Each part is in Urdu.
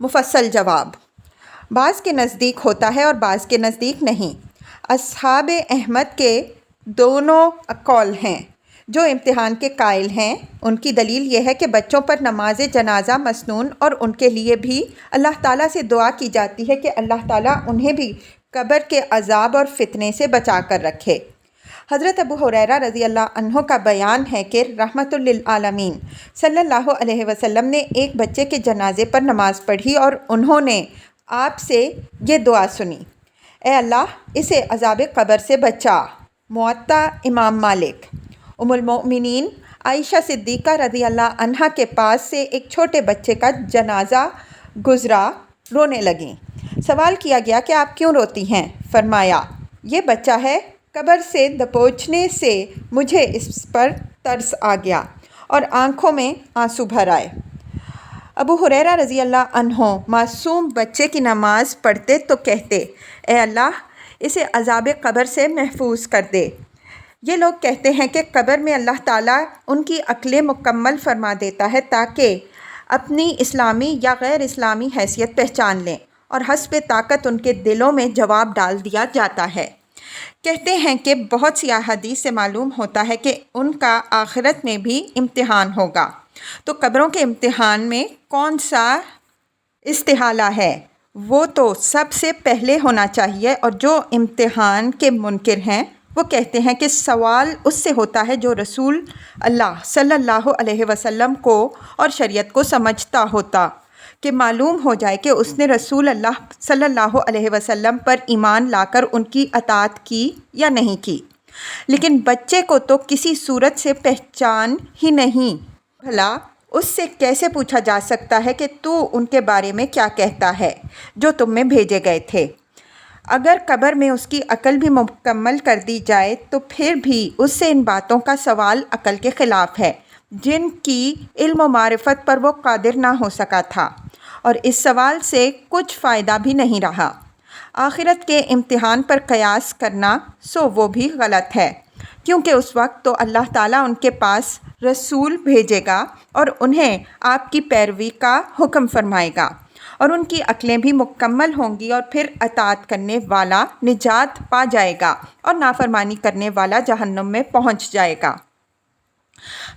مفصل جواب۔ بعض کے نزدیک ہوتا ہے اور بعض کے نزدیک نہیں۔ اصحاب احمد کے دونوں قول ہیں۔ جو امتحان کے قائل ہیں ان کی دلیل یہ ہے کہ بچوں پر نماز جنازہ مسنون اور ان کے لیے بھی اللہ تعالیٰ سے دعا کی جاتی ہے کہ اللہ تعالیٰ انہیں بھی قبر کے عذاب اور فتنے سے بچا کر رکھے۔ حضرت ابو ہریرہ رضی اللہ عنہ کا بیان ہے کہ رحمت للعالمین صلی اللہ علیہ وسلم نے ایک بچے کے جنازے پر نماز پڑھی اور انہوں نے آپ سے یہ دعا سنی: اے اللہ اسے عذاب قبر سے بچا۔ موطا امام مالک۔ ام المؤمنین عائشہ صدیقہ رضی اللہ عنہا کے پاس سے ایک چھوٹے بچے کا جنازہ گزرا، رونے لگیں۔ سوال کیا گیا کہ آپ کیوں روتی ہیں؟ فرمایا یہ بچہ ہے، قبر سے دبوچنے سے مجھے اس پر ترس آ گیا اور آنکھوں میں آنسو بھر آئے۔ ابو ہریرہ رضی اللہ عنہ معصوم بچے کی نماز پڑھتے تو کہتے: اے اللہ اسے عذاب قبر سے محفوظ کر دے۔ یہ لوگ کہتے ہیں کہ قبر میں اللہ تعالیٰ ان کی عقلیں مکمل فرما دیتا ہے تاکہ اپنی اسلامی یا غیر اسلامی حیثیت پہچان لیں، اور حسب طاقت ان کے دلوں میں جواب ڈال دیا جاتا ہے۔ کہتے ہیں کہ بہت سی احادیث سے معلوم ہوتا ہے کہ ان کا آخرت میں بھی امتحان ہوگا، تو قبروں کے امتحان میں کون سا استحالہ ہے؟ وہ تو سب سے پہلے ہونا چاہیے، اور جو امتحان کے منکر ہیں وہ کہتے ہیں کہ سوال اس سے ہوتا ہے جو رسول اللہ صلی اللہ علیہ وسلم کو اور شریعت کو سمجھتا ہوتا، کہ معلوم ہو جائے کہ اس نے رسول اللہ صلی اللہ علیہ وسلم پر ایمان لا کر ان کی اطاعت کی یا نہیں کی۔ لیکن بچے کو تو کسی صورت سے پہچان ہی نہیں، بھلا اس سے کیسے پوچھا جا سکتا ہے کہ تو ان کے بارے میں کیا کہتا ہے جو تم میں بھیجے گئے تھے؟ اگر قبر میں اس کی عقل بھی مکمل کر دی جائے تو پھر بھی اس سے ان باتوں کا سوال عقل کے خلاف ہے جن کی علم و معرفت پر وہ قادر نہ ہو سکا تھا، اور اس سوال سے کچھ فائدہ بھی نہیں رہا۔ آخرت کے امتحان پر قیاس کرنا سو وہ بھی غلط ہے، کیونکہ اس وقت تو اللہ تعالیٰ ان کے پاس رسول بھیجے گا اور انہیں آپ کی پیروی کا حکم فرمائے گا، اور ان کی عقلیں بھی مکمل ہوں گی، اور پھر اطاعت کرنے والا نجات پا جائے گا اور نافرمانی کرنے والا جہنم میں پہنچ جائے گا۔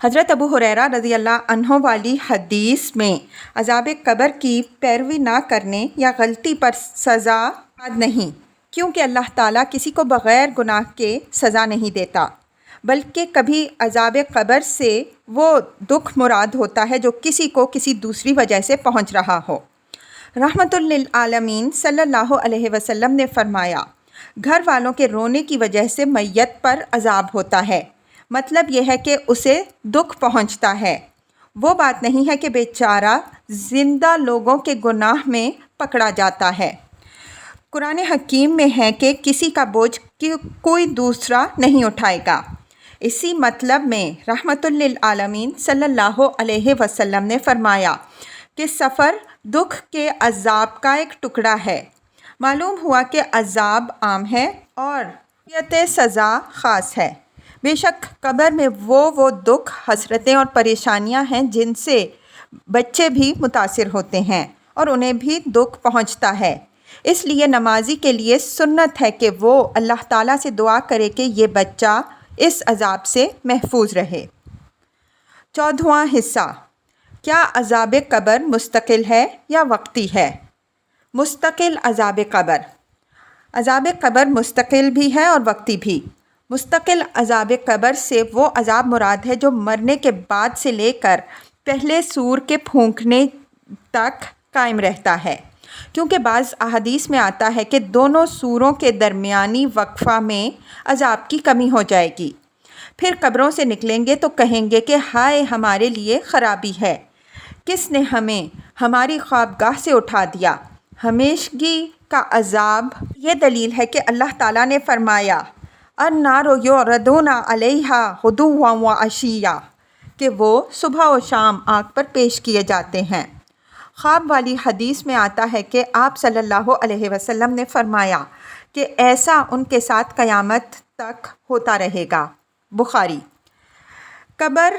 حضرت ابو ہریرہ رضی اللہ عنہ والی حدیث میں عذاب قبر کی پیروی نہ کرنے یا غلطی پر سزا نہیں، کیونکہ اللہ تعالیٰ کسی کو بغیر گناہ کے سزا نہیں دیتا، بلکہ کبھی عذاب قبر سے وہ دکھ مراد ہوتا ہے جو کسی کو کسی دوسری وجہ سے پہنچ رہا ہو۔ رحمت للعالمین صلی اللہ علیہ وسلم نے فرمایا: گھر والوں کے رونے کی وجہ سے میت پر عذاب ہوتا ہے، مطلب یہ ہے کہ اسے دکھ پہنچتا ہے۔ وہ بات نہیں ہے کہ بیچارہ زندہ لوگوں کے گناہ میں پکڑا جاتا ہے۔ قرآن حکیم میں ہے کہ کسی کا بوجھ کوئی دوسرا نہیں اٹھائے گا۔ اسی مطلب میں رحمت للعالمین صلی اللہ علیہ وسلم نے فرمایا کہ سفر دکھ کے عذاب کا ایک ٹکڑا ہے۔ معلوم ہوا کہ عذاب عام ہے اور سزا خاص ہے۔ بے شک قبر میں وہ دکھ، حسرتیں اور پریشانیاں ہیں جن سے بچے بھی متاثر ہوتے ہیں اور انہیں بھی دکھ پہنچتا ہے۔ اس لیے نمازی کے لیے سنت ہے کہ وہ اللہ تعالیٰ سے دعا کرے کہ یہ بچہ اس عذاب سے محفوظ رہے۔ 14واں حصہ، کیا عذاب قبر مستقل ہے یا وقتی ہے؟ مستقل عذاب قبر۔ عذاب قبر مستقل بھی ہے اور وقتی بھی۔ مستقل عذاب قبر سے وہ عذاب مراد ہے جو مرنے کے بعد سے لے کر پہلے سور کے پھونکنے تک قائم رہتا ہے، کیونکہ بعض احادیث میں آتا ہے کہ دونوں سوروں کے درمیانی وقفہ میں عذاب کی کمی ہو جائے گی۔ پھر قبروں سے نکلیں گے تو کہیں گے کہ ہائے ہمارے لیے خرابی ہے، کس نے ہمیں ہماری خوابگاہ سے اٹھا دیا۔ ہمیشگی کا عذاب یہ دلیل ہے کہ اللہ تعالیٰ نے فرمایا النار یعرضون علیہا غدوا وعشیا، کہ وہ صبح و شام آگ پر پیش کیے جاتے ہیں۔ خواب والی حدیث میں آتا ہے کہ آپ صلی اللہ علیہ وسلم نے فرمایا کہ ایسا ان کے ساتھ قیامت تک ہوتا رہے گا۔ بخاری۔ قبر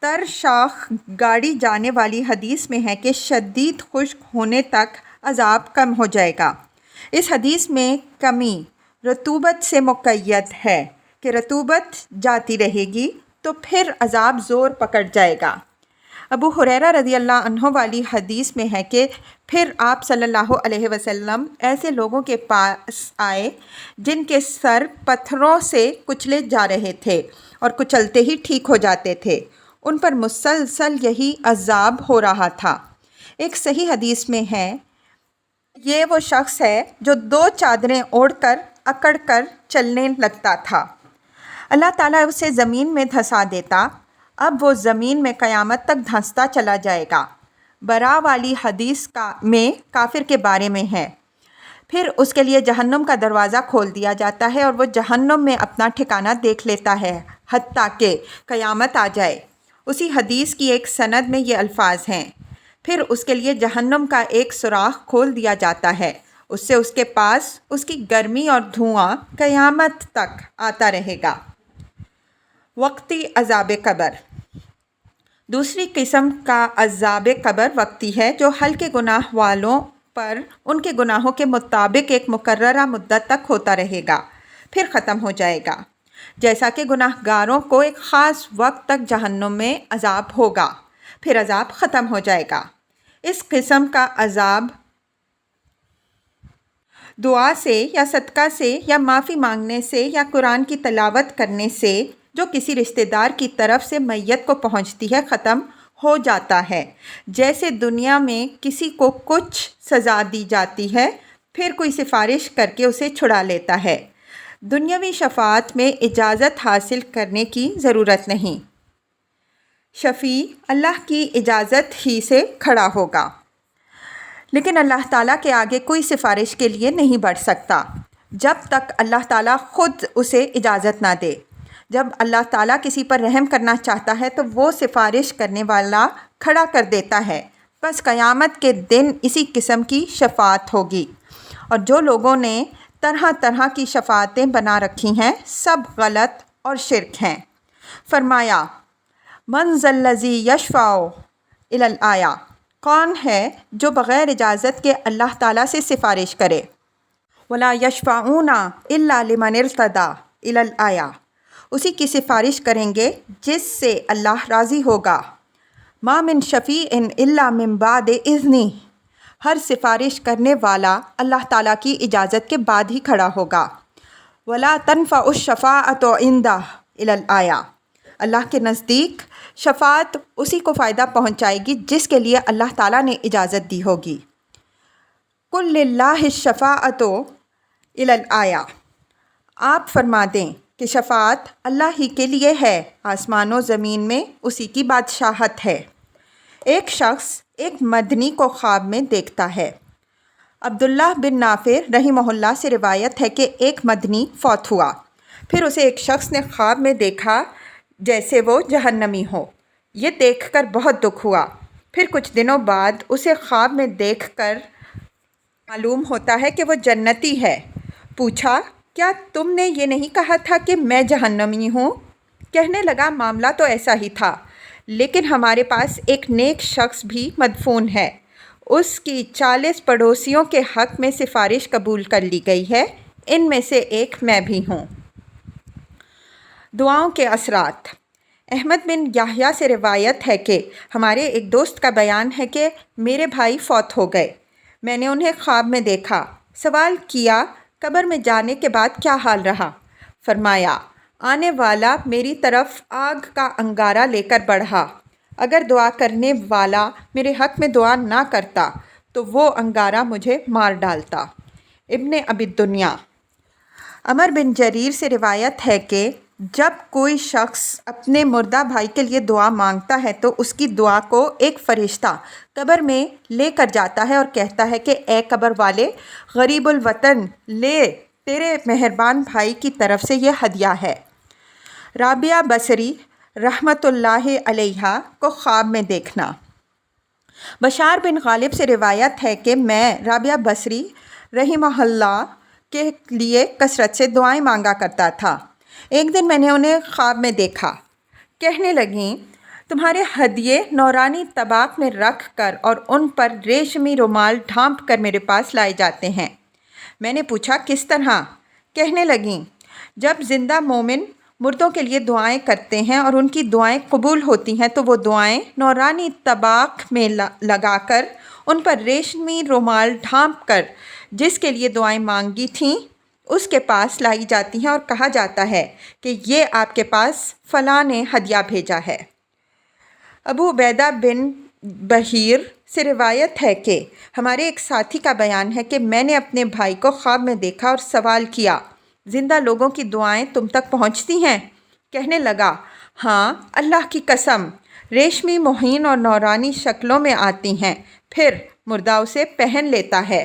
تر شاخ گاڑی جانے والی حدیث میں ہے کہ شدید خشک ہونے تک عذاب کم ہو جائے گا۔ اس حدیث میں کمی رطوبت سے مقید ہے کہ رطوبت جاتی رہے گی تو پھر عذاب زور پکڑ جائے گا۔ ابو ہریرہ رضی اللہ عنہ والی حدیث میں ہے کہ پھر آپ صلی اللہ علیہ وسلم ایسے لوگوں کے پاس آئے جن کے سر پتھروں سے کچلے جا رہے تھے اور کچلتے ہی ٹھیک ہو جاتے تھے۔ ان پر مسلسل یہی عذاب ہو رہا تھا۔ ایک صحیح حدیث میں ہے، یہ وہ شخص ہے جو 2 چادریں اوڑھ کر اکڑ کر چلنے لگتا تھا، اللہ تعالیٰ اسے زمین میں دھسا دیتا، اب وہ زمین میں قیامت تک دھنستا چلا جائے گا۔ برا والی حدیث میں کافر کے بارے میں ہے، پھر اس کے لیے جہنم کا دروازہ کھول دیا جاتا ہے اور وہ جہنم میں اپنا ٹھکانہ دیکھ لیتا ہے حتیٰ کہ قیامت آ جائے۔ اسی حدیث کی ایک سند میں یہ الفاظ ہیں، پھر اس کے لیے جہنم کا ایک سوراخ کھول دیا جاتا ہے، اس سے اس کے پاس اس کی گرمی اور دھواں قیامت تک آتا رہے گا۔ وقتی عذاب قبر۔ دوسری قسم کا عذاب قبر وقتی ہے جو ہلکے گناہ والوں پر ان کے گناہوں کے مطابق ایک مقررہ مدت تک ہوتا رہے گا، پھر ختم ہو جائے گا، جیسا کہ گناہ گاروں کو ایک خاص وقت تک جہنم میں عذاب ہوگا، پھر عذاب ختم ہو جائے گا۔ اس قسم کا عذاب دعا سے یا صدقہ سے یا معافی مانگنے سے یا قرآن کی تلاوت کرنے سے جو کسی رشتہ دار کی طرف سے میت کو پہنچتی ہے ختم ہو جاتا ہے۔ جیسے دنیا میں کسی کو کچھ سزا دی جاتی ہے، پھر کوئی سفارش کر کے اسے چھڑا لیتا ہے۔ دنیاوی شفاعت میں اجازت حاصل کرنے کی ضرورت نہیں، شفیع اللہ کی اجازت ہی سے کھڑا ہوگا، لیکن اللہ تعالیٰ کے آگے کوئی سفارش کے لیے نہیں بڑھ سکتا جب تک اللہ تعالیٰ خود اسے اجازت نہ دے۔ جب اللہ تعالیٰ کسی پر رحم کرنا چاہتا ہے تو وہ سفارش کرنے والا کھڑا کر دیتا ہے، بس قیامت کے دن اسی قسم کی شفاعت ہوگی، اور جو لوگوں نے طرح طرح کی شفاعتیں بنا رکھی ہیں سب غلط اور شرک ہیں۔ فرمایا، من ذا الذی یشفع الی الآیہ، کون ہے جو بغیر اجازت کے اللہ تعالیٰ سے سفارش کرے؟ ولا یشفعون الا لمن ارتضی الی الآیہ، اسی کی سفارش کریں گے جس سے اللہ راضی ہوگا۔ ما من شفیع الا من بعد اذنہ، ہر سفارش کرنے والا اللہ تعالیٰ کی اجازت کے بعد ہی کھڑا ہوگا۔ ولا تنفع الشفاعۃ عندہ الی الآیہ، اللہ کے نزدیک شفاعت اسی کو فائدہ پہنچائے گی جس کے لیے اللہ تعالیٰ نے اجازت دی ہوگی۔ قل للہ الشفاعۃ الی الآیہ، آپ فرما دیں کہ شفاعت اللہ ہی کے لیے ہے، آسمان و زمین میں اسی کی بادشاہت ہے۔ ایک شخص ایک مدنی کو خواب میں دیکھتا ہے۔ عبداللہ بن نافع رحمہ اللہ سے روایت ہے کہ ایک مدنی فوت ہوا، پھر اسے ایک شخص نے خواب میں دیکھا جیسے وہ جہنمی ہو، یہ دیکھ کر بہت دکھ ہوا۔ پھر کچھ دنوں بعد اسے خواب میں دیکھ کر معلوم ہوتا ہے کہ وہ جنتی ہے۔ پوچھا، کیا تم نے یہ نہیں کہا تھا کہ میں جہنمی ہوں؟ کہنے لگا، معاملہ تو ایسا ہی تھا، لیکن ہمارے پاس ایک نیک شخص بھی مدفون ہے، اس کی 40 پڑوسیوں کے حق میں سفارش قبول کر لی گئی ہے، ان میں سے ایک میں بھی ہوں۔ دعاؤں کے اثرات۔ احمد بن یحییٰ سے روایت ہے کہ ہمارے ایک دوست کا بیان ہے کہ میرے بھائی فوت ہو گئے، میں نے انہیں خواب میں دیکھا، سوال کیا قبر میں جانے کے بعد کیا حال رہا؟ فرمایا، آنے والا میری طرف آگ کا انگارہ لے کر بڑھا، اگر دعا کرنے والا میرے حق میں دعا نہ کرتا تو وہ انگارہ مجھے مار ڈالتا۔ ابن ابی الدنیا۔ عمر بن جریر سے روایت ہے کہ جب کوئی شخص اپنے مردہ بھائی کے لیے دعا مانگتا ہے تو اس کی دعا کو ایک فرشتہ قبر میں لے کر جاتا ہے اور کہتا ہے کہ اے قبر والے غریب الوطن، لے، تیرے مہربان بھائی کی طرف سے یہ ہدیہ ہے۔ رابعہ بصری رحمۃ اللہ علیہا کو خواب میں دیکھنا۔ بشار بن غالب سے روایت ہے کہ میں رابعہ بصری رحمہ اللہ کے لیے کثرت سے دعائیں مانگا کرتا تھا۔ ایک دن میں نے انہیں خواب میں دیکھا، کہنے لگیں، تمہارے ہدیے نورانی طباق میں رکھ کر اور ان پر ریشمی رومال ڈھانپ کر میرے پاس لائے جاتے ہیں۔ میں نے پوچھا کس طرح؟ کہنے لگیں جب زندہ مومن مردوں کے لیے دعائیں کرتے ہیں اور ان کی دعائیں قبول ہوتی ہیں تو وہ دعائیں نورانی طباق میں لگا کر ان پر ریشمی رومال ڈھانپ کر جس کے لیے دعائیں مانگی تھیں اس کے پاس لائی جاتی ہیں اور کہا جاتا ہے کہ یہ آپ کے پاس فلاں نے ہدیہ بھیجا ہے۔ ابو عبیدہ بن بحیر سے روایت ہے کہ ہمارے ایک ساتھی کا بیان ہے کہ میں نے اپنے بھائی کو خواب میں دیکھا اور سوال کیا، زندہ لوگوں کی دعائیں تم تک پہنچتی ہیں؟ کہنے لگا ہاں اللہ کی قسم، ریشمی مہین اور نورانی شکلوں میں آتی ہیں، پھر مردہ اسے پہن لیتا ہے۔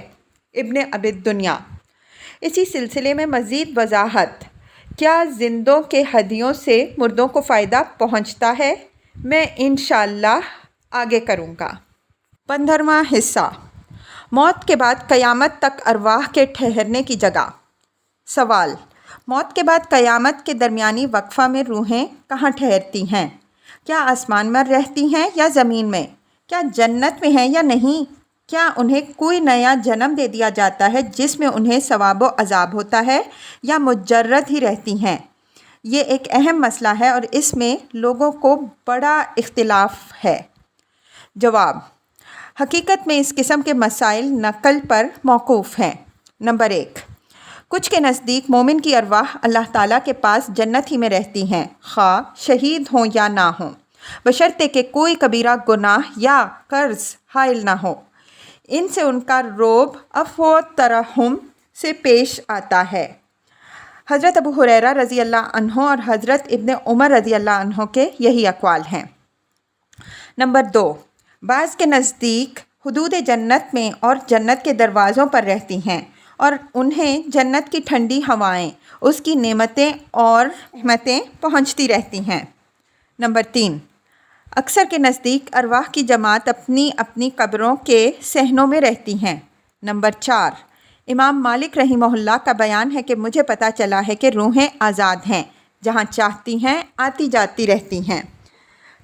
ابن ابی الدنیا۔ اسی سلسلے میں مزید وضاحت، کیا زندوں کے ہدیوں سے مردوں کو فائدہ پہنچتا ہے؟ میں انشاءاللہ آگے کروں گا۔ 15واں حصہ، موت کے بعد قیامت تک ارواح کے ٹھہرنے کی جگہ۔ سوال، موت کے بعد قیامت کے درمیانی وقفہ میں روحیں کہاں ٹھہرتی ہیں؟ کیا آسمان میں رہتی ہیں یا زمین میں؟ کیا جنت میں ہیں یا نہیں؟ کیا انہیں کوئی نیا جنم دے دیا جاتا ہے جس میں انہیں ثواب و عذاب ہوتا ہے یا مجرد ہی رہتی ہیں؟ یہ ایک اہم مسئلہ ہے اور اس میں لوگوں کو بڑا اختلاف ہے۔ جواب، حقیقت میں اس قسم کے مسائل نقل پر موقوف ہیں۔ نمبر 1، کچھ کے نزدیک مومن کی ارواح اللہ تعالیٰ کے پاس جنت ہی میں رہتی ہیں، خواہ شہید ہوں یا نہ ہوں، بشرطے کہ کوئی کبیرہ گناہ یا قرض حائل نہ ہو۔ ان سے ان کا رعب عفو و ترحم سے پیش آتا ہے۔ حضرت ابو ہریرہ رضی اللہ عنہ اور حضرت ابن عمر رضی اللہ عنہ کے یہی اقوال ہیں۔ نمبر 2، بعض کے نزدیک حدود جنت میں اور جنت کے دروازوں پر رہتی ہیں اور انہیں جنت کی ٹھنڈی ہوائیں، اس کی نعمتیں اور رحمتیں پہنچتی رہتی ہیں۔ نمبر 3، اکثر کے نزدیک ارواح کی جماعت اپنی اپنی قبروں کے صحنوں میں رہتی ہیں۔ نمبر 4، امام مالک رحمہ اللہ کا بیان ہے کہ مجھے پتہ چلا ہے کہ روحیں آزاد ہیں، جہاں چاہتی ہیں آتی جاتی رہتی ہیں۔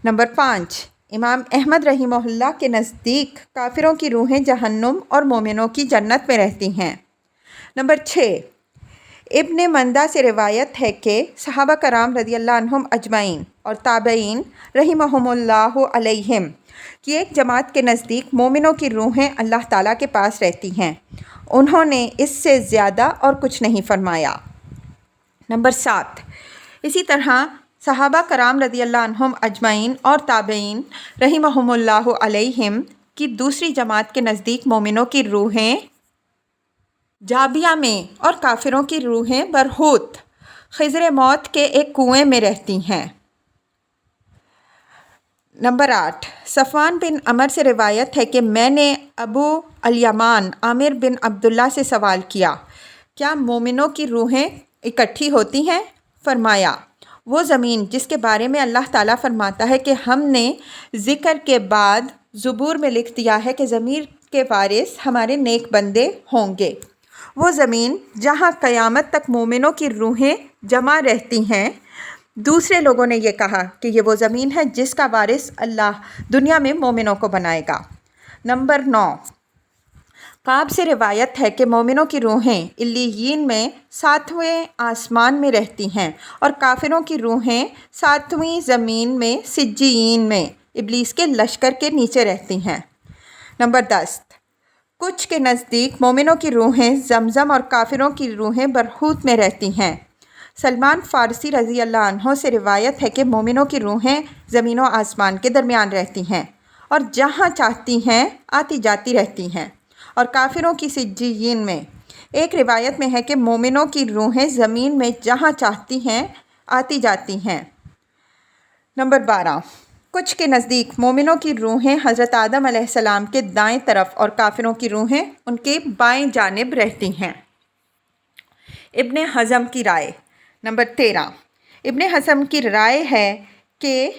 نمبر 5، امام احمد رحمہ اللہ کے نزدیک کافروں کی روحیں جہنم اور مومنوں کی جنت میں رہتی ہیں۔ نمبر 6، ابن مندہ سے روایت ہے کہ صحابہ کرام رضی اللہ عنہم اجمعین اور تابعین رحمہم اللہ علیہم کی ایک جماعت کے نزدیک مومنوں کی روحیں اللہ تعالیٰ کے پاس رہتی ہیں، انہوں نے اس سے زیادہ اور کچھ نہیں فرمایا۔ نمبر 7، اسی طرح صحابہ کرام رضی اللہ عنہم اجمعین اور تابعین رحمہم اللہ علیہم کی دوسری جماعت کے نزدیک مومنوں کی روحیں جابیہ میں اور کافروں کی روحیں برہوت خضر موت کے ایک کنویں میں رہتی ہیں۔ نمبر 8، صفوان بن عمر سے روایت ہے کہ میں نے ابو الیمان عامر بن عبداللہ سے سوال کیا، کیا مومنوں کی روحیں اکٹھی ہوتی ہیں؟ فرمایا، وہ زمین جس کے بارے میں اللہ تعالیٰ فرماتا ہے کہ ہم نے ذکر کے بعد زبور میں لکھ دیا ہے کہ ضمیر کے وارث ہمارے نیک بندے ہوں گے، وہ زمین جہاں قیامت تک مومنوں کی روحیں جمع رہتی ہیں۔ دوسرے لوگوں نے یہ کہا کہ یہ وہ زمین ہے جس کا وارث اللہ دنیا میں مومنوں کو بنائے گا۔ نمبر 9، کعب سے روایت ہے کہ مومنوں کی روحیں علیین میں 7ویں آسمان میں رہتی ہیں اور کافروں کی روحیں 7ویں زمین میں سجیین میں ابلیس کے لشکر کے نیچے رہتی ہیں۔ نمبر 10، کچھ کے نزدیک مومنوں کی روحیں زمزم اور کافروں کی روحیں برہوت میں رہتی ہیں۔ سلمان فارسی رضی اللہ عنہ سے روایت ہے کہ مومنوں کی روحیں زمین و آسمان کے درمیان رہتی ہیں اور جہاں چاہتی ہیں آتی جاتی رہتی ہیں، اور کافروں کی سجیین میں۔ ایک روایت میں ہے کہ مومنوں کی روحیں زمین میں جہاں چاہتی ہیں آتی جاتی ہیں۔ نمبر 12، کچھ کے نزدیک مومنوں کی روحیں حضرت آدم علیہ السلام کے دائیں طرف اور کافروں کی روحیں ان کے بائیں جانب رہتی ہیں۔ ابن حزم کی رائے۔ نمبر 13، ابن حزم کی رائے ہے کہ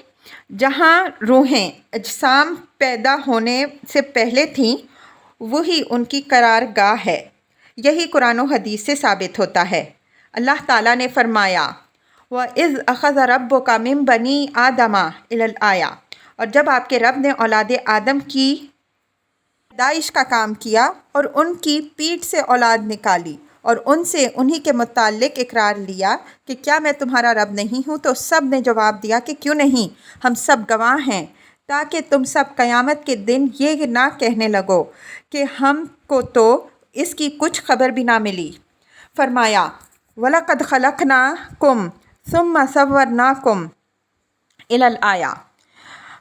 جہاں روحیں اجسام پیدا ہونے سے پہلے تھیں وہی ان کی قرار گاہ ہے۔ یہی قرآن و حدیث سے ثابت ہوتا ہے۔ اللہ تعالیٰ نے فرمایا، وَإِذْ أَخَذَ رَبُّكَ مِن بَنِي آدَمَ الآیہ، اور جب آپ کے رب نے اولاد آدم کی پیدائش کا کام کیا اور ان کی پیٹھ سے اولاد نکالی اور ان سے انہی کے متعلق اقرار لیا کہ کیا میں تمہارا رب نہیں ہوں، تو سب نے جواب دیا کہ کیوں نہیں، ہم سب گواہ ہیں، تاکہ تم سب قیامت کے دن یہ نہ کہنے لگو کہ ہم کو تو اس کی کچھ خبر بھی نہ ملی۔ فرمایا وَلَقَدْ خَلَقْنَاكُمْ ثُمَّ صَوَّرْنَاكُمْ إِلَى الْآيَةِ،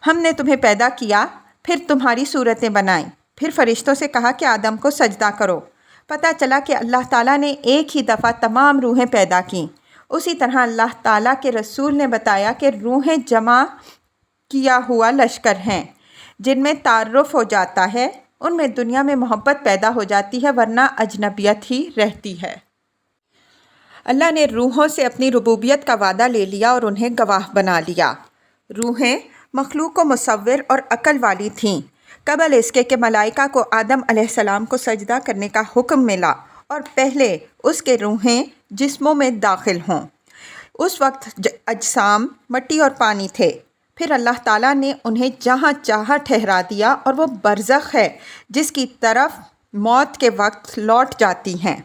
ہم نے تمہیں پیدا کیا، پھر تمہاری صورتیں بنائیں، پھر فرشتوں سے کہا کہ آدم کو سجدہ کرو۔ پتہ چلا کہ اللہ تعالیٰ نے ایک ہی دفعہ تمام روحیں پیدا کیں۔ اسی طرح اللہ تعالیٰ کے رسول نے بتایا کہ روحیں جمع کیا ہوا لشکر ہیں، جن میں تعارف ہو جاتا ہے، ان میں دنیا میں محبت پیدا ہو جاتی ہے، ورنہ اجنبیت ہی رہتی ہے۔ اللہ نے روحوں سے اپنی ربوبیت کا وعدہ لے لیا اور انہیں گواہ بنا لیا۔ روحیں مخلوق و مصور اور عقل والی تھیں، قبل اس کے کہ ملائکہ کو آدم علیہ السلام کو سجدہ کرنے کا حکم ملا اور پہلے اس کے روحیں جسموں میں داخل ہوں۔ اس وقت اجسام مٹی اور پانی تھے، پھر اللہ تعالیٰ نے انہیں جہاں چاہا ٹھہرا دیا، اور وہ برزخ ہے جس کی طرف موت کے وقت لوٹ جاتی ہیں۔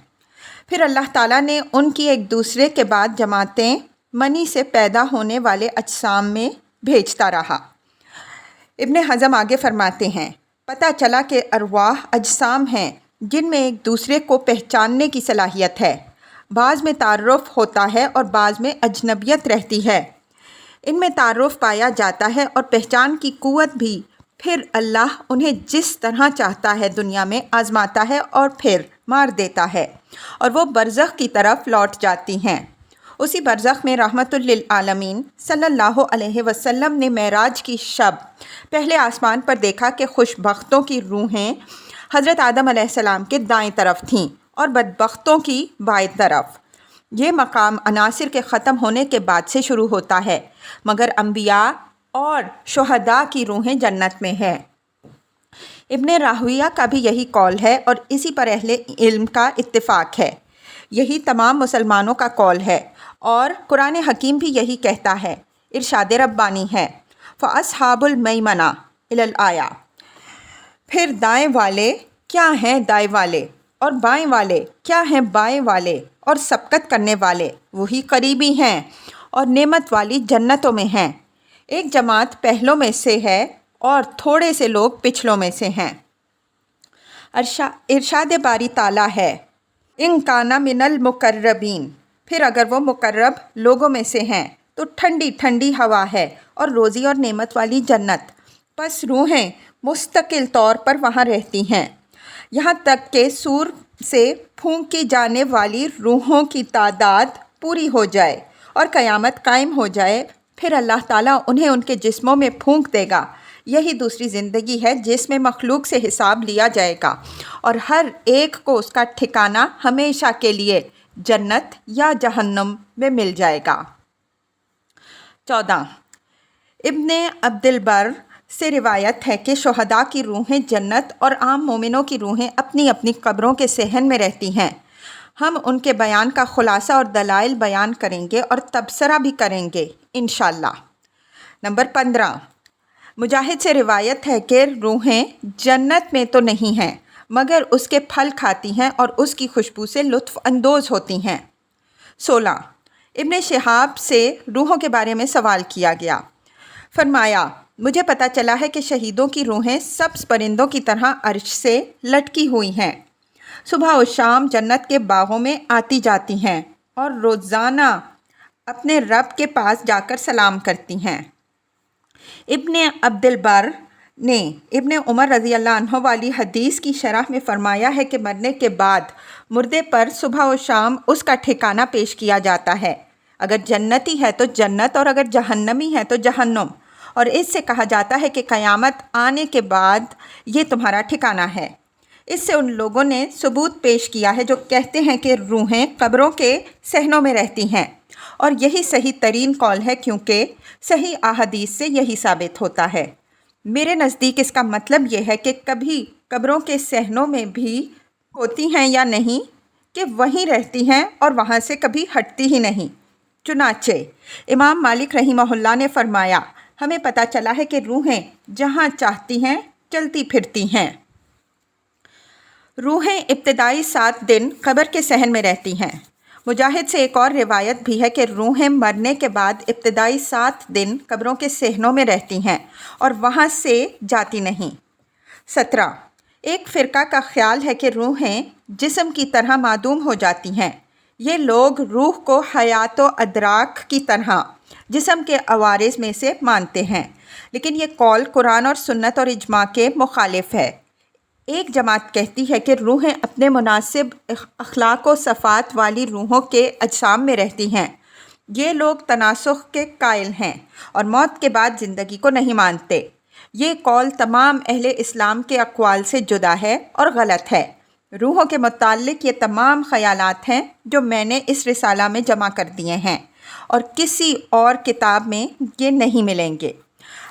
پھر اللہ تعالیٰ نے ان کی ایک دوسرے کے بعد جماعتیں منی سے پیدا ہونے والے اجسام میں بھیجتا رہا۔ ابن حزم آگے فرماتے ہیں، پتہ چلا کہ ارواح اجسام ہیں جن میں ایک دوسرے کو پہچاننے کی صلاحیت ہے، بعض میں تعارف ہوتا ہے اور بعض میں اجنبیت رہتی ہے۔ ان میں تعارف پایا جاتا ہے اور پہچان کی قوت بھی، پھر اللہ انہیں جس طرح چاہتا ہے دنیا میں آزماتا ہے اور پھر مار دیتا ہے، اور وہ برزخ کی طرف لوٹ جاتی ہیں۔ اسی برزخ میں رحمت للعالمین صلی اللہ علیہ وسلم نے معراج کی شب پہلے آسمان پر دیکھا کہ خوش بختوں کی روحیں حضرت آدم علیہ السلام کے دائیں طرف تھیں اور بدبختوں کی بائیں طرف۔ یہ مقام عناصر کے ختم ہونے کے بعد سے شروع ہوتا ہے، مگر انبیاء اور شہداء کی روحیں جنت میں ہیں۔ ابن راہویہ کا بھی یہی قول ہے اور اسی پر اہل علم کا اتفاق ہے۔ یہی تمام مسلمانوں کا قول ہے اور قرآن حکیم بھی یہی کہتا ہے۔ ارشاد ربانی ہے فَأَصْحَابُ الْمَيْمَنَةِ إِلَى الْآيَةِ، پھر دائیں والے کیا ہیں دائیں والے، اور بائیں والے کیا ہیں بائیں والے، اور سبقت کرنے والے وہی قریبی ہیں اور نعمت والی جنتوں میں ہیں۔ ایک جماعت پہلوں میں سے ہے اور تھوڑے سے لوگ پچھلوں میں سے ہیں۔ ارشاد باری تعالیٰ ہے اِن کَانَ مِنَ الْمُقَرَّبِينَ، پھر اگر وہ مقرب لوگوں میں سے ہیں تو ٹھنڈی ٹھنڈی ہوا ہے اور روزی اور نعمت والی جنت، پس روحیں مستقل طور پر وہاں رہتی ہیں یہاں تک کہ سور سے پھونکی جانے والی روحوں کی تعداد پوری ہو جائے اور قیامت قائم ہو جائے، پھر اللہ تعالیٰ انہیں ان کے جسموں میں پھونک دے گا۔ یہی دوسری زندگی ہے جس میں مخلوق سے حساب لیا جائے گا اور ہر ایک کو اس کا ٹھکانہ ہمیشہ کے لیے جنت یا جہنم میں مل جائے گا۔ 14 ابن عبد البر سے روایت ہے کہ شہداء کی روحیں جنت اور عام مومنوں کی روحیں اپنی اپنی قبروں کے صحن میں رہتی ہیں۔ ہم ان کے بیان کا خلاصہ اور دلائل بیان کریں گے اور تبصرہ بھی کریں گے انشاءاللہ۔ نمبر 15 مجاہد سے روایت ہے کہ روحیں جنت میں تو نہیں ہیں مگر اس کے پھل کھاتی ہیں اور اس کی خوشبو سے لطف اندوز ہوتی ہیں۔ 16 ابن شہاب سے روحوں کے بارے میں سوال کیا گیا۔ فرمایا مجھے پتہ چلا ہے کہ شہیدوں کی روحیں سبز پرندوں کی طرح عرش سے لٹکی ہوئی ہیں، صبح و شام جنت کے باغوں میں آتی جاتی ہیں اور روزانہ اپنے رب کے پاس جا کر سلام کرتی ہیں۔ ابن عبد البر نے ابن عمر رضی اللہ عنہ والی حدیث کی شرح میں فرمایا ہے کہ مرنے کے بعد مردے پر صبح و شام اس کا ٹھکانہ پیش کیا جاتا ہے، اگر جنتی ہے تو جنت اور اگر جہنمی ہے تو جہنم، اور اس سے کہا جاتا ہے کہ قیامت آنے کے بعد یہ تمہارا ٹھکانہ ہے۔ اس سے ان لوگوں نے ثبوت پیش کیا ہے جو کہتے ہیں کہ روحیں قبروں کے صحنوں میں رہتی ہیں، اور یہی صحیح ترین قول ہے کیونکہ صحیح احادیث سے یہی ثابت ہوتا ہے۔ میرے نزدیک اس کا مطلب یہ ہے کہ کبھی قبروں کے صحنوں میں بھی ہوتی ہیں یا نہیں کہ وہیں رہتی ہیں اور وہاں سے کبھی ہٹتی ہی نہیں۔ چنانچہ امام مالک رحمہ اللہ نے فرمایا ہمیں پتہ چلا ہے کہ روحیں جہاں چاہتی ہیں چلتی پھرتی ہیں۔ روحیں ابتدائی 7 دن قبر کے صحن میں رہتی ہیں۔ مجاہد سے ایک اور روایت بھی ہے کہ روحیں مرنے کے بعد ابتدائی 7 دن قبروں کے صحنوں میں رہتی ہیں اور وہاں سے جاتی نہیں۔ 17 ایک فرقہ کا خیال ہے کہ روحیں جسم کی طرح معدوم ہو جاتی ہیں۔ یہ لوگ روح کو حیات و ادراک کی طرح جسم کے عوارض میں سے مانتے ہیں، لیکن یہ قول قرآن اور سنت اور اجماع کے مخالف ہے۔ ایک جماعت کہتی ہے کہ روحیں اپنے مناسب اخلاق و صفات والی روحوں کے اجسام میں رہتی ہیں۔ یہ لوگ تناسخ کے قائل ہیں اور موت کے بعد زندگی کو نہیں مانتے۔ یہ قول تمام اہل اسلام کے اقوال سے جدا ہے اور غلط ہے۔ روحوں کے متعلق یہ تمام خیالات ہیں جو میں نے اس رسالہ میں جمع کر دیے ہیں اور کسی اور کتاب میں یہ نہیں ملیں گے۔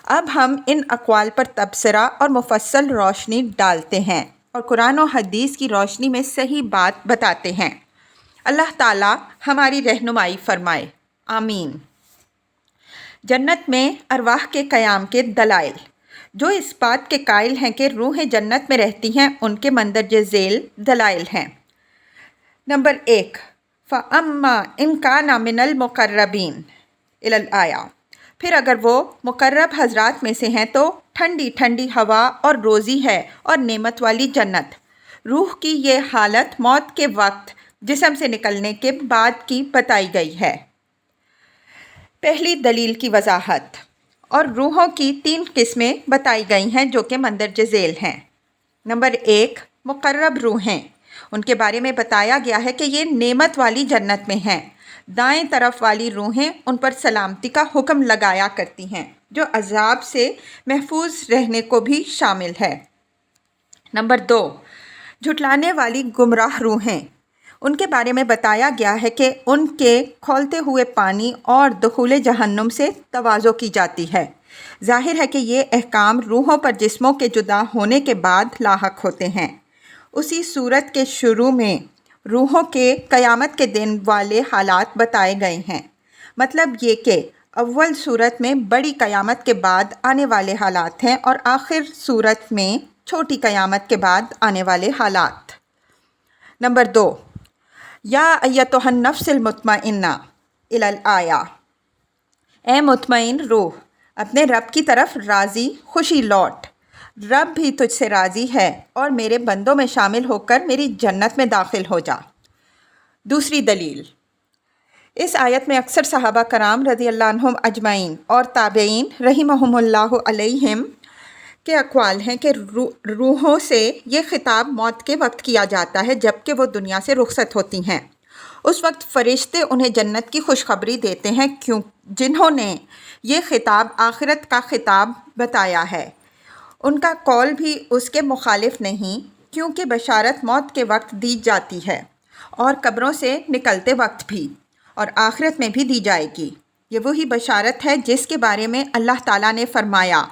اب ہم ان اقوال پر تبصرہ اور مفصل روشنی ڈالتے ہیں اور قرآن و حدیث کی روشنی میں صحیح بات بتاتے ہیں۔ اللہ تعالیٰ ہماری رہنمائی فرمائے، آمین۔ جنت میں ارواح کے قیام کے دلائل۔ جو اس بات کے قائل ہیں کہ روحیں جنت میں رہتی ہیں، ان کے مندرجہ ذیل دلائل ہیں۔ نمبر 1، فَأَمَّا إِنْ كَانَ مِنَ الْمُقَرَّبِينَ إِلَى الْآيَةِ، پھر اگر وہ مقرب حضرات میں سے ہیں تو ٹھنڈی ٹھنڈی ہوا اور روزی ہے اور نعمت والی جنت۔ روح کی یہ حالت موت کے وقت جسم سے نکلنے کے بعد کی بتائی گئی ہے۔ پہلی دلیل کی وضاحت۔ اور روحوں کی 3 قسمیں بتائی گئی ہیں جو کہ مندرجہ ذیل ہیں۔ نمبر 1، مقرب روحیں۔ ان کے بارے میں بتایا گیا ہے کہ یہ نعمت والی جنت میں ہیں۔ دائیں طرف والی روحیں ان پر سلامتی کا حکم لگایا کرتی ہیں، جو عذاب سے محفوظ رہنے کو بھی شامل ہے۔ نمبر 2، جھٹلانے والی گمراہ روحیں۔ ان کے بارے میں بتایا گیا ہے کہ ان کے کھولتے ہوئے پانی اور دخول جہنم سے تواضع کی جاتی ہے۔ ظاہر ہے کہ یہ احکام روحوں پر جسموں کے جدا ہونے کے بعد لاحق ہوتے ہیں۔ اسی صورت کے شروع میں روحوں کے قیامت کے دن والے حالات بتائے گئے ہیں۔ مطلب یہ کہ اول صورت میں بڑی قیامت کے بعد آنے والے حالات ہیں اور آخر صورت میں چھوٹی قیامت کے بعد آنے والے حالات۔ نمبر 2، یا ایتھا النفس المطمئنہ الی الآیہ، اے مطمئن روح، اپنے رب کی طرف راضی خوشی لوٹ۔ رب بھی تجھ سے راضی ہے اور میرے بندوں میں شامل ہو کر میری جنت میں داخل ہو جا۔ دوسری دلیل۔ اس آیت میں اکثر صحابہ کرام رضی اللہ عنہم اجمعین اور تابعین رحمہم اللہ علیہم کے اقوال ہیں کہ روحوں سے یہ خطاب موت کے وقت کیا جاتا ہے جب کہ وہ دنیا سے رخصت ہوتی ہیں۔ اس وقت فرشتے انہیں جنت کی خوشخبری دیتے ہیں جنہوں نے یہ خطاب آخرت کا خطاب بتایا ہے۔ ان کا قول بھی اس کے مخالف نہیں، کیونکہ بشارت موت کے وقت دی جاتی ہے اور قبروں سے نکلتے وقت بھی، اور آخرت میں بھی دی جائے گی۔ یہ وہی بشارت ہے جس کے بارے میں اللہ تعالیٰ نے فرمایا،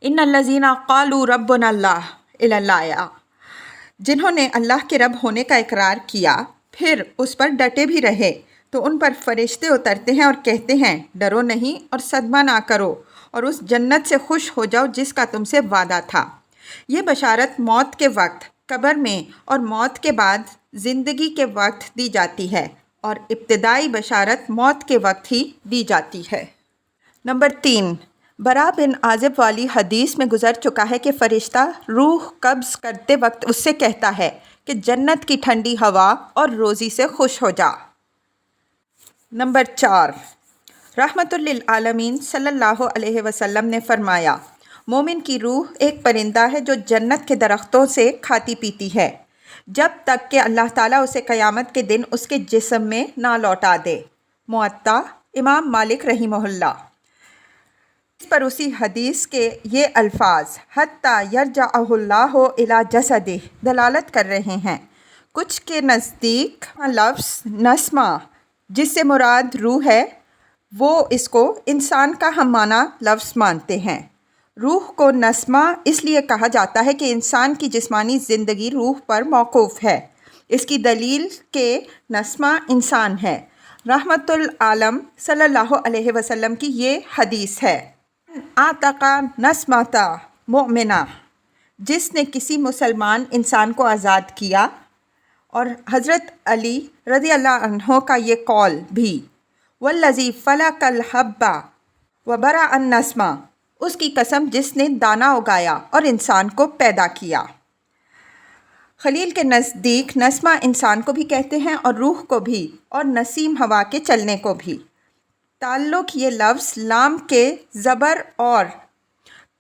ان الذین قالوا ربنا اللہ الی الآیہ، جنہوں نے اللہ کے رب ہونے کا اقرار کیا پھر اس پر ڈٹے بھی رہے، تو ان پر فرشتے اترتے ہیں اور کہتے ہیں، ڈرو نہیں اور صدمہ نہ کرو اور اس جنت سے خوش ہو جاؤ جس کا تم سے وعدہ تھا۔ یہ بشارت موت کے وقت قبر میں اور موت کے بعد زندگی کے وقت دی جاتی ہے، اور ابتدائی بشارت موت کے وقت ہی دی جاتی ہے۔ نمبر 3، برا بن عازب والی حدیث میں گزر چکا ہے کہ فرشتہ روح قبض کرتے وقت اس سے کہتا ہے کہ جنت کی ٹھنڈی ہوا اور روزی سے خوش ہو جا۔ نمبر 4، رحمت للعالمین صلی اللہ علیہ وسلم نے فرمایا، مومن کی روح ایک پرندہ ہے جو جنت کے درختوں سے کھاتی پیتی ہے جب تک کہ اللہ تعالیٰ اسے قیامت کے دن اس کے جسم میں نہ لوٹا دے۔ موطا امام مالک رحمہ اللہ۔ اس پر اسی حدیث کے یہ الفاظ حتیٰ یرجعہ اللہ الی جسدہ دلالت کر رہے ہیں۔ کچھ کے نزدیک لفظ نسمہ جس سے مراد روح ہے، وہ اس کو انسان کا ہم معنی لفظ مانتے ہیں۔ روح کو نسمہ اس لیے کہا جاتا ہے کہ انسان کی جسمانی زندگی روح پر موقوف ہے۔ اس کی دلیل کہ نسمہ انسان ہے۔ رحمت العالم صلی اللہ علیہ وسلم کی یہ حدیث ہے، آتقا نسمتا مؤمنہ، جس نے کسی مسلمان انسان کو آزاد کیا، اور حضرت علی رضی اللہ عنہ کا یہ قول بھی، والذی فلق الحب وبرأ النسمہ، اس کی قسم جس نے دانہ اگایا اور انسان کو پیدا کیا۔ خلیل کے نزدیک نسمہ انسان کو بھی کہتے ہیں اور روح کو بھی، اور نسیم ہوا کے چلنے کو بھی۔ تعلق یہ لفظ لام کے زبر اور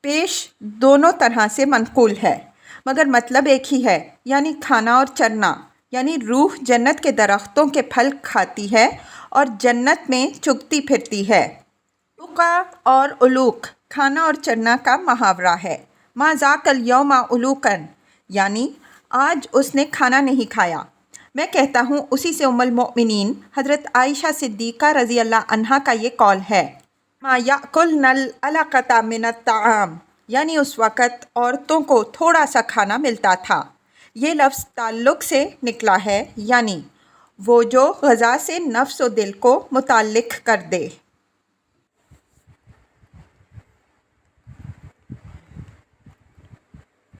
پیش دونوں طرح سے منقول ہے، مگر مطلب ایک ہی ہے، یعنی کھانا اور چرنا، یعنی روح جنت کے درختوں کے پھل کھاتی ہے اور جنت میں چگتی پھرتی ہے۔ لقا اور علوق کھانا اور چرنا کا محاورہ ہے۔ ما ذاک الیوم علوقاً، یعنی آج اس نے کھانا نہیں کھایا۔ میں کہتا ہوں اسی سے ام المؤمنین حضرت عائشہ صدیقہ رضی اللہ عنہا کا یہ قول ہے، ما یأکلن العلقۃ من الطعام، یعنی اس وقت عورتوں کو تھوڑا سا کھانا ملتا تھا۔ یہ لفظ تعلق سے نکلا ہے، یعنی وہ جو غذا سے نفس و دل کو متعلق کر دے۔